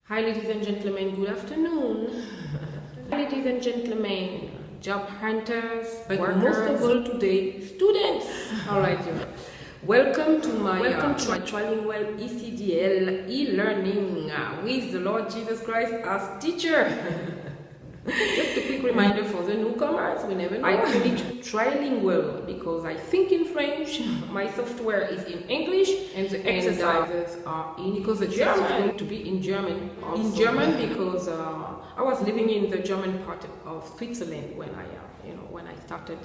Hi ladies and gentlemen, good afternoon. Ladies and gentlemen, job hunters, but workers, most of all today, students. Alright, welcome to my Trilingual ECDL E-Learning with the Lord Jesus Christ as teacher. Just a quick reminder for the newcomers, we never know. I call it trilingual because I think in French, my software is in English, and the exercises are in, because the German is going to be in German. Also. In German because I was living in the German part of Switzerland when I started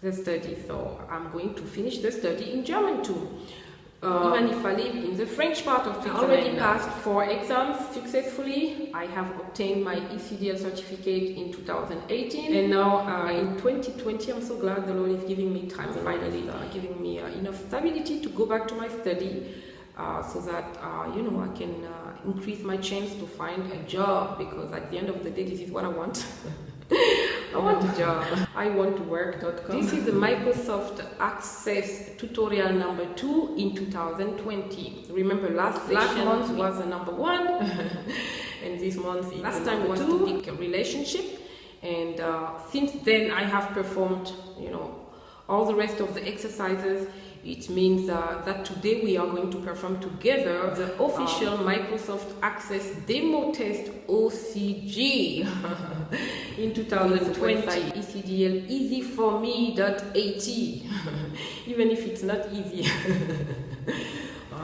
the study, so I'm going to finish the study in German too. Even if I live in the French part of Switzerland. I already passed 4 exams successfully. I have obtained my Ecdl Certificate in 2018, and now in 2020 I'm so glad the Lord is giving me time, finally giving me enough stability to go back to my study so that I can increase my chance to find a job, because at the end of the day this is what I want. I want a job. I want to work.com. This is the Microsoft Access tutorial number 2 in 2020. Remember last month was the number 1 and this month last time was to pick a relationship, and since then I have performed all the rest of the exercises. It means that today we are going to perform together the official Microsoft Access Demo Test OCG in 2020. Ecdl easyforme.at even if it's not easy.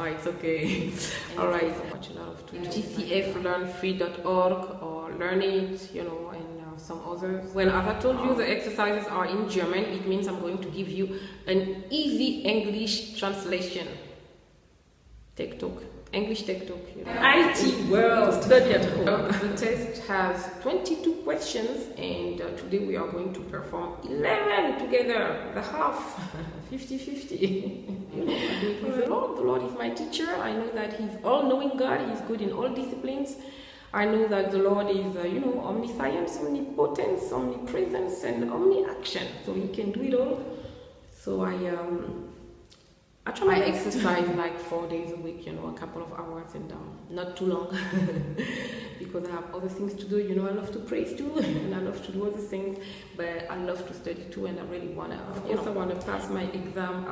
It's okay. Alright, so watch a lot of Twitter. GCFlearnfree.org or Learn It, and some others. Well, as I told you, the exercises are in German. It means I'm going to give you an easy English translation. Tech Talk. English Tech Talk. IT world. Study at home. The test has 22 questions, and today we are going to perform 11 together. The half. 50-50. I do it with the Lord. The Lord is my teacher. I know that He's all-knowing God. He's good in all disciplines. I know that the Lord is, omniscience, omnipotence, omnipresence, and omni-action. So He can do it all. So I try to exercise like 4 days a week, a couple of hours, and not too long, because I have other things to do. I love to praise too, and I love to do other things, but I love to study too, and I really want to. Of course, I want to pass my exam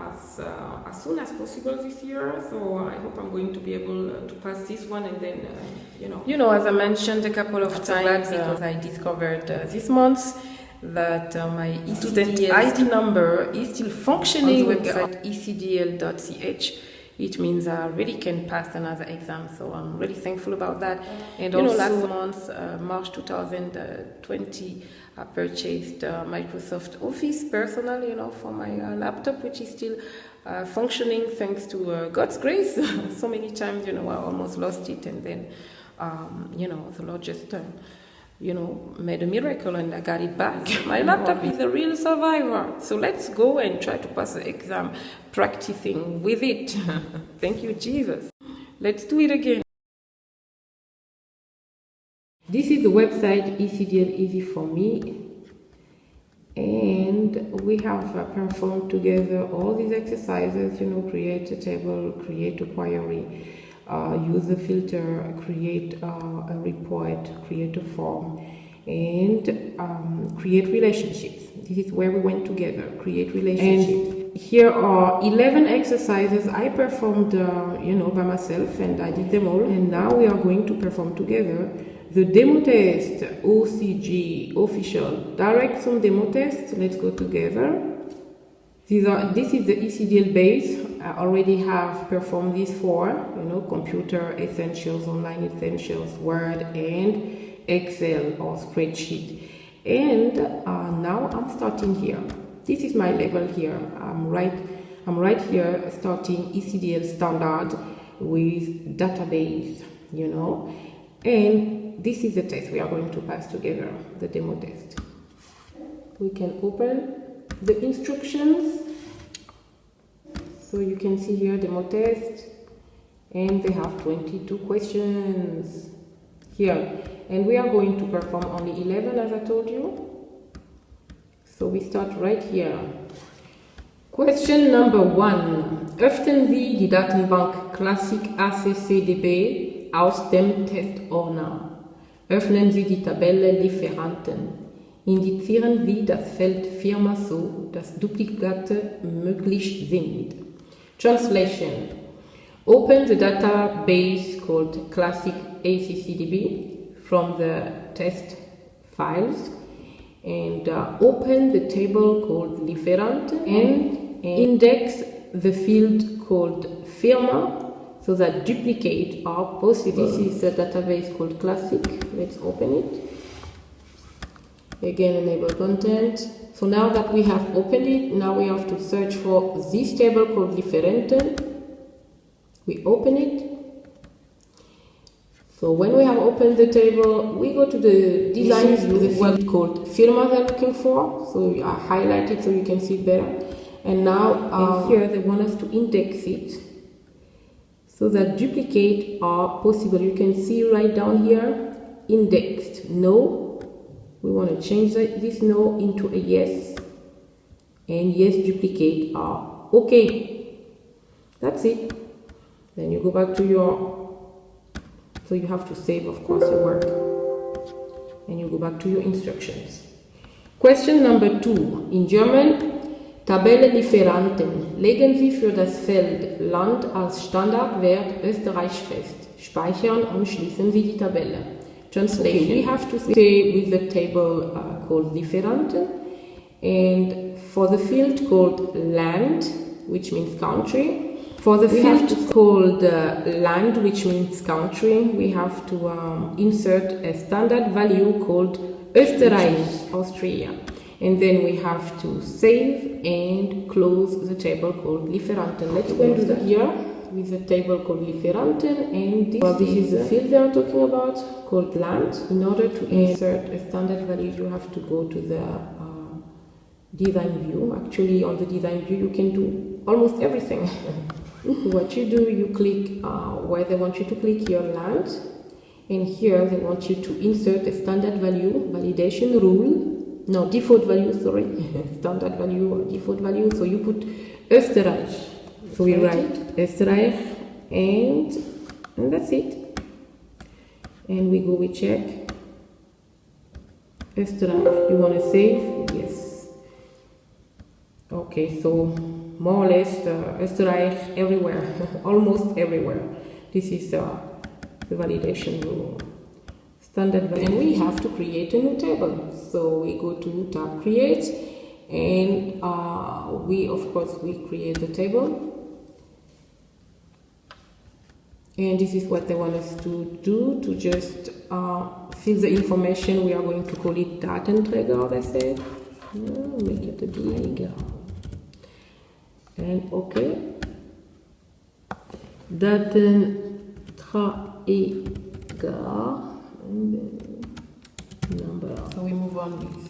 as soon as possible this year. So I hope I'm going to be able to pass this one, and then, as I mentioned a couple of times, because I discovered this month that my student ID number is still functioning on the website ecdl.ch. It means I really can pass another exam, so I'm really thankful about that. And also last month, March 2020, I purchased Microsoft Office personal, for my laptop, which is still functioning thanks to God's grace. So many times, I almost lost it, and then, the Lord just made a miracle and I got it back. My laptop is a real survivor. So let's go and try to pass the exam practicing with it. Thank you, Jesus. Let's do it again. This is the website Ecdl Easy For Me. And we have performed together all these exercises, create a table, create a query, use a filter, create a report, create a form, and create relationships. This is where we went together, create relationships. And here are 11 exercises I performed, by myself, and I did them all. And now we are going to perform together the demo test, OCG, official. Direct some demo tests. Let's go together. This is the Ecdl base. I already have performed these 4, computer essentials, online essentials, Word, and Excel or spreadsheet. And now I'm starting here. This is my level here. I'm right here starting Ecdl standard with database, And this is the test we are going to pass together, the demo test. We can open the instructions. So you can see here demo test, and they have 22 questions here, and we are going to perform only 11 as I told you. So we start right here. Question number 1. Öffnen Sie die Datenbank Classic ACCDB aus dem Testordner. Öffnen Sie die Tabelle Lieferanten. Indizieren Sie das Feld Firma so, dass Duplikate möglich sind. Translation. Open the database called Classic ACCDB from the test files and open the table called Lieferanten and index the field called Firma so that duplicate are possible. This is a database called Classic. Let's open it. Again, enable content. So now that we have opened it, now we have to search for this table called Lieferanten. We open it. So when we have opened the table, we go to the design view, the field called Firma they're looking for. So I highlight it so you can see it better. And now here they want us to index it so that duplicate are possible. You can see right down here, indexed, no. We want to change this no into a yes. And yes, duplicate are okay. That's it. Then you go back to so you have to save, of course, your work. And you go back to your instructions. Question number 2. In German, Tabelle Lieferanten. Legen Sie für das Feld Land als Standardwert Österreich fest. Speichern und schließen Sie die Tabelle. Translation. Okay, we have to stay with the table called Lieferanten. And for the field called Land, which means country, for the field called land, which means country, we have to insert a standard value called Österreich, Austria. And then we have to save and close the table called Lieferanten. Let's go and do that here with the table called Lieferanten. And this is the field they are talking about called land. In order to insert a standard value, you have to go to the design view. Actually, on the design view, you can do almost everything. What you do, you click where they want you to click your land, and here they want you to insert a standard value validation rule. No, default value, sorry. Standard value or default value. So you put Österreich. So we write Österreich and that's it. And we go, we check. Österreich. You want to save? Yes. Okay, so more or less Österreich everywhere, almost everywhere. This is the validation rule. Standard value. And we have to create a new table. So we go to tab create and we create the table. And this is what they want us to do, to just fill the information. We are going to call it Datenträger, they said. Make it a bigger. And okay. Datenträger number. So we move on with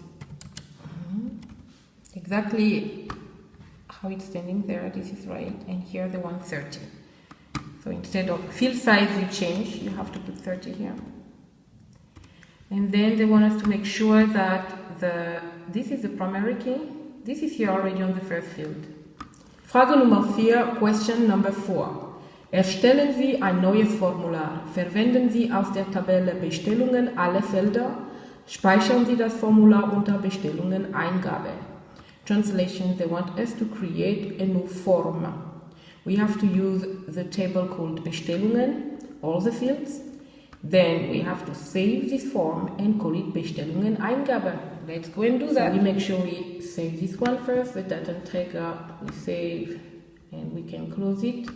exactly how it's standing there. This is right, and here the 130. So instead of field size you change, you have to put 30 here. And then they want us to make sure that this is the primary key. This is here already on the first field. Frage Nummer 4, question number 4. Erstellen Sie ein neues Formular. Verwenden Sie aus der Tabelle Bestellungen alle Felder. Speichern Sie das Formular unter Bestellungen Eingabe. Translation, they want us to create a new form. We have to use the table called Bestellungen, all the fields. Then we have to save this form and call it Bestellungen Eingabe. Let's go and do that. So we make sure we save this one first, the Datenträger, we save and we can close it.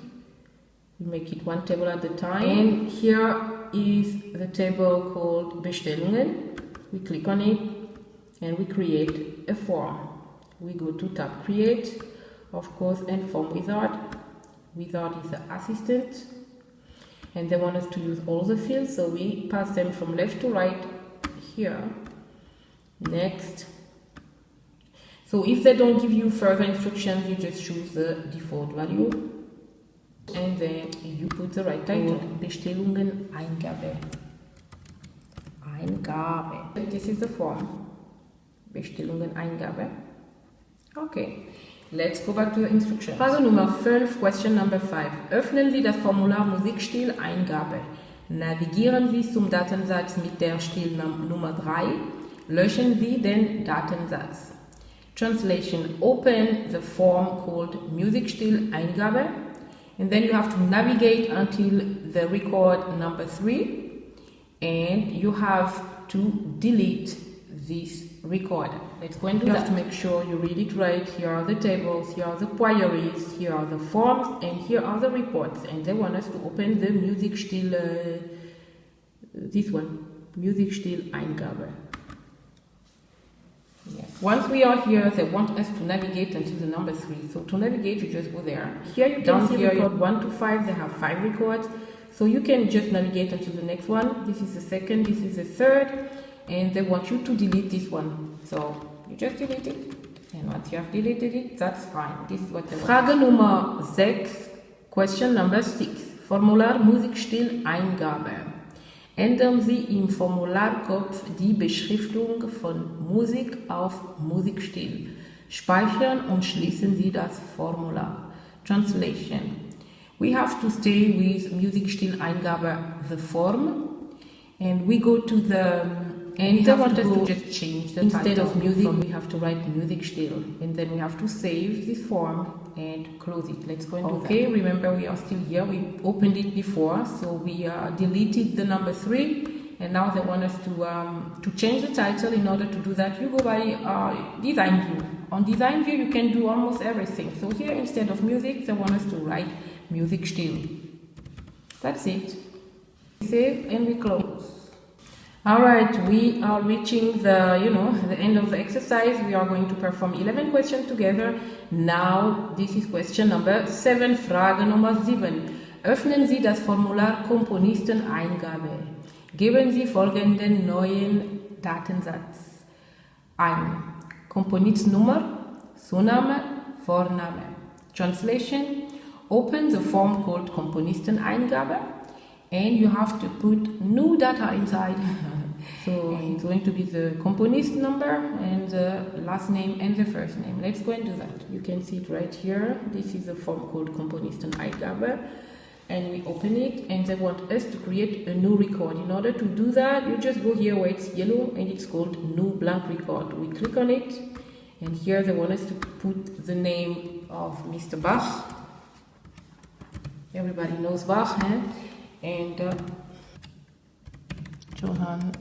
We make it one table at a time. And here is the table called Bestellungen. We click on it and we create a form. We go to tab create, of course, and form wizard. Wizard is the assistant. And they want us to use all the fields, so we pass them from left to right here. Next. So if they don't give you further instructions, you just choose the default value. And then you put the right title. Bestellungen Eingabe. Eingabe. This is the form. Bestellungen Eingabe. Okay. Let's go back to the instructions. Frage Nummer 5, question number 5. Öffnen Sie das Formular Musikstil Eingabe. Navigieren Sie zum Datensatz mit der Stilnummer 3. Löschen Sie den Datensatz. Translation: Open the form called Musikstil-Eingabe, and then you have to navigate until the record number 3, and you have to delete this record. Let's go and do that. You have to make sure you read it right. Here are the tables, here are the queries, here are the forms, and here are the reports. And they want us to open the Musikstil, this one, Musikstil-Eingabe. Yes. Once we are here, they want us to navigate until the number 3. So to navigate, you just go there. Here you can see record 1 to 5. They have 5 records. So you can just navigate until the next one. This is the second, this is the third. And they want you to delete this one. So you just delete it. And once you have deleted it, that's fine. This is what they want. Frage Nummer 6, question number 6. Formular Musikstil-Eingabe. Ändern Sie im Formularkopf die Beschriftung von Musik auf Musikstil. Speichern und schließen Sie das Formular. Translation: We have to stay with Musikstil-Eingabe, the form, and we go to the and they want us to just change the instead of music. We have to write Musikstil, and then we have to save this form and close it. Let's go and do that. Okay, remember we are still here. We opened it before, so we deleted the number 3, and now they want us to change the title. In order to do that, you go by Design View. On Design View, you can do almost everything. So here, instead of music, they want us to write Musikstil. That's it. Save and we close. Alright, we are reaching the end of the exercise. We are going to perform 11 questions together. Now, this is question number 7, Frage Nummer 7. Öffnen Sie das Formular Komponisteneingabe. Geben Sie folgenden neuen Datensatz ein. Komponistennummer, Zunahme, Vorname. Translation: Open the form called Komponisteneingabe, and you have to put new data inside. So it's going to be the componist number and the last name and the first name. Let's go and do that. You can see it right here. This is a form called Komponisteneingabe, and we open it, and they want us to create a new record. In order to do that, you just go here where it's yellow and it's called New Blank Record. We click on it, and here they want us to put the name of Mr. Bach. Everybody knows Bach, eh? And Johann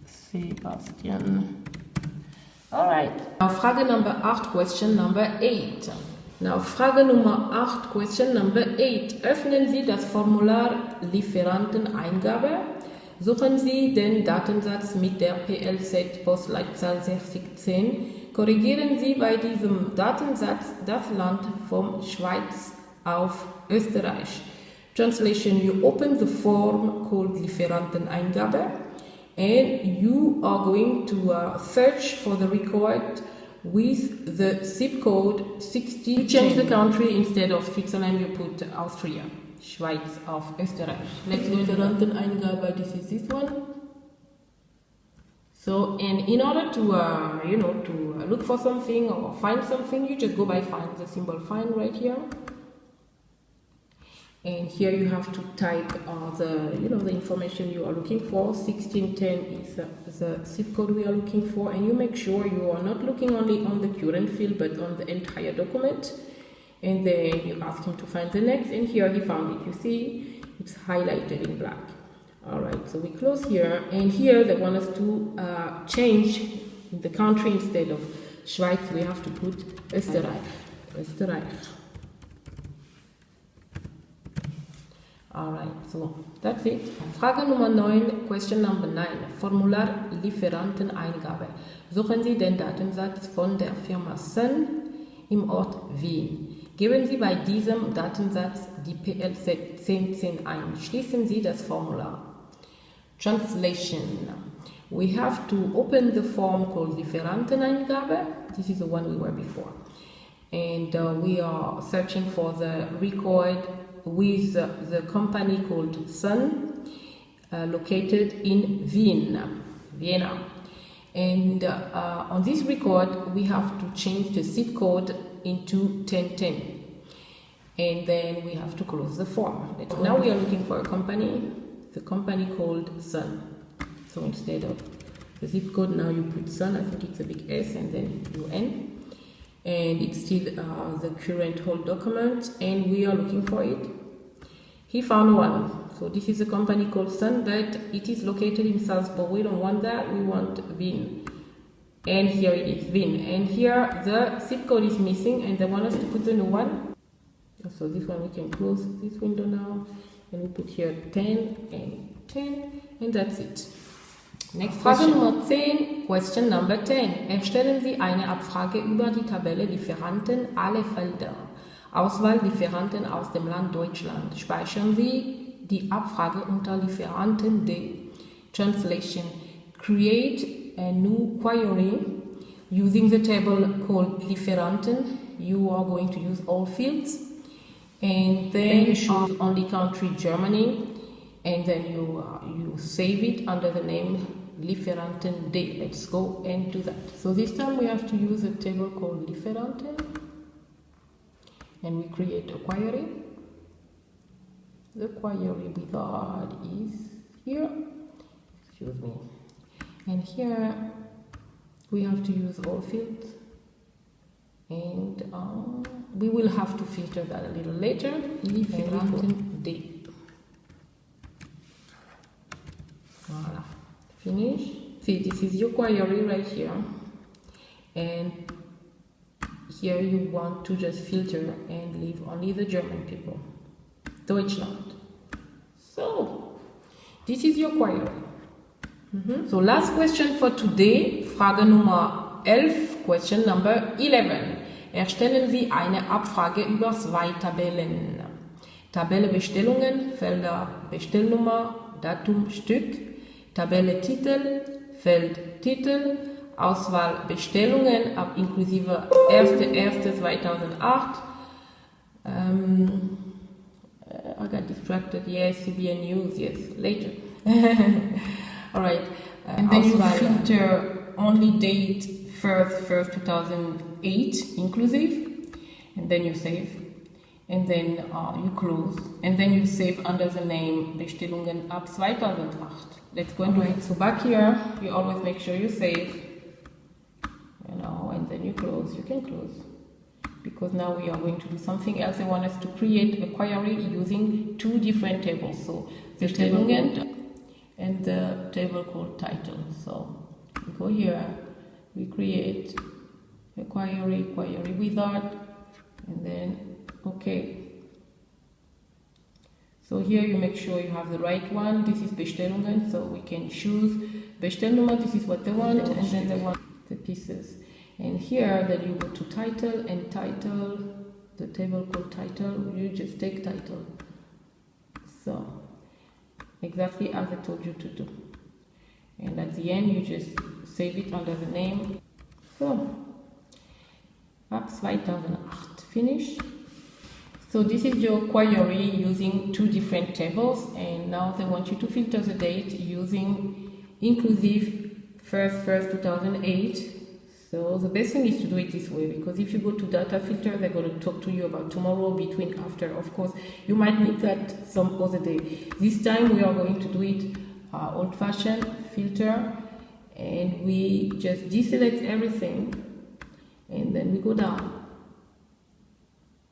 Sebastian. All right. Now, Frage number 8, question number 8. Now, Frage Nummer 8, question number 8. Öffnen Sie das Formular Lieferanteneingabe. Suchen Sie den Datensatz mit der PLZ Postleitzahl 6010. Korrigieren Sie bei diesem Datensatz das Land von Schweiz auf Österreich. Translation: You open the form called Lieferanteneingabe, and you are going to search for the record with the zip code 60. You change the country. Instead of Switzerland, you put Austria, Schweiz auf Österreich. Next Lieferanteneingabe, this is this one. So, and in order to to look for something or find something, you just go by find, the symbol find right here. And here you have to type the information you are looking for. 1610 is the zip code we are looking for, and you make sure you are not looking only on the current field but on the entire document. And then you ask him to find the next, and here he found it. You see, it's highlighted in black. All right, so we close here, and here they want us to change the country. Instead of Schweiz, we have to put Österreich. Österreich. Alright, so that's it. Frage Nummer 9, question number 9. Formular Lieferanteneingabe. Suchen Sie den Datensatz von der Firma Sun im Ort Wien. Geben Sie bei diesem Datensatz die PLZ 1010 ein. Schließen Sie das Formular. Translation: We have to open the form called Lieferanteneingabe. This is the one we were before. And we are searching for the record with the company called Sun, located in Vienna. And on this record, we have to change the zip code into 1010. And then we have to close the form. Now we are looking for a company. the company called Sun. So instead of the zip code, now you put Sun. I think it's a big S and then UN. And it's still the current whole document, and we are looking for it. He found one. So this is a company called Sun, but it is located in Salzburg. We don't want that, we want Wien. And here it is, Wien. And here the zip code is missing, and they want us to put the new one. So this one, we can close this window now, and we put here 10 and 10, and that's it. Next Frage Nummer 10, Question Number 10. Erstellen Sie eine Abfrage über die Tabelle Lieferanten, alle Felder. Auswahl Lieferanten aus dem Land Deutschland. Speichern Sie die Abfrage unter Lieferanten D. Translation. Create a new query using the table called Lieferanten. You are going to use all fields. And then you choose only country Germany. And then you save it under the name Lieferanten D. Let's go and do that. So this time we have to use a table called Lieferanten, and we create a query. The query wizard is here. Excuse me. And here we have to use all fields, and we will have to filter that a little later. Lieferanten D. Voila. Finish. See, this is your query right here, and here you want to just filter and leave only the German people, Deutschland. So this is your query. So last question for today, Frage Nummer 11, question number 11. Erstellen Sie eine Abfrage über 2 Tabellen. Tabelle Bestellungen, Felder Bestellnummer, Datum, Stück. Tabelle Titel, Feld Titel, Auswahl Bestellungen ab inklusive 1.1.2008. I got distracted. Yes, CBN News. Yes, later. All right. And then you filter only date 1st 2008 inclusive, and then you save. And then you close, and then you save under the name Bestellungen ab 2008. Let's go and do it. So back here, you always make sure you save, and then you close. You can close, because now we are going to do something else. They want us to create a query using 2 different tables. So the Bestellungen and the table called title. So we go here, we create a query wizard, and then okay. So here you make sure you have the right one. This is Bestellungen, so we can choose Bestellnummer. This is what they want, and then they want the pieces. And here then you go to title, and title, the table called title, you just take title. So exactly as I told you to do. And at the end you just save it under the name. So ab 2008, finish. So this is your query using 2 different tables, and now they want you to filter the date using inclusive 1st 2008. So the best thing is to do it this way, because if you go to data filter, they're going to talk to you about tomorrow, between, after. Of course, you might need that some other day. This time we are going to do it old-fashioned filter, and we just deselect everything, and then we go down.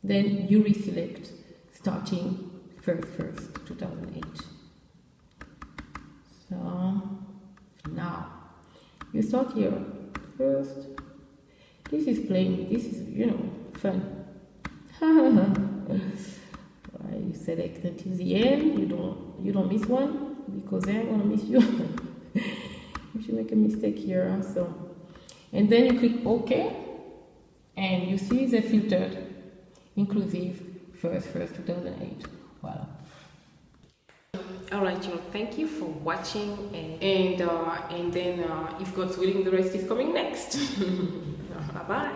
Then you reselect starting 1st 2008. So now you start here first. This is playing. This is fun. You select until the end. You don't miss one, because I'm gonna miss you if you make a mistake here. So, and then you click OK, and you see the filtered inclusive 1st 2008. Voila. Alright, y'all, thank you for watching, and then if God's willing, the rest is coming next. Bye bye.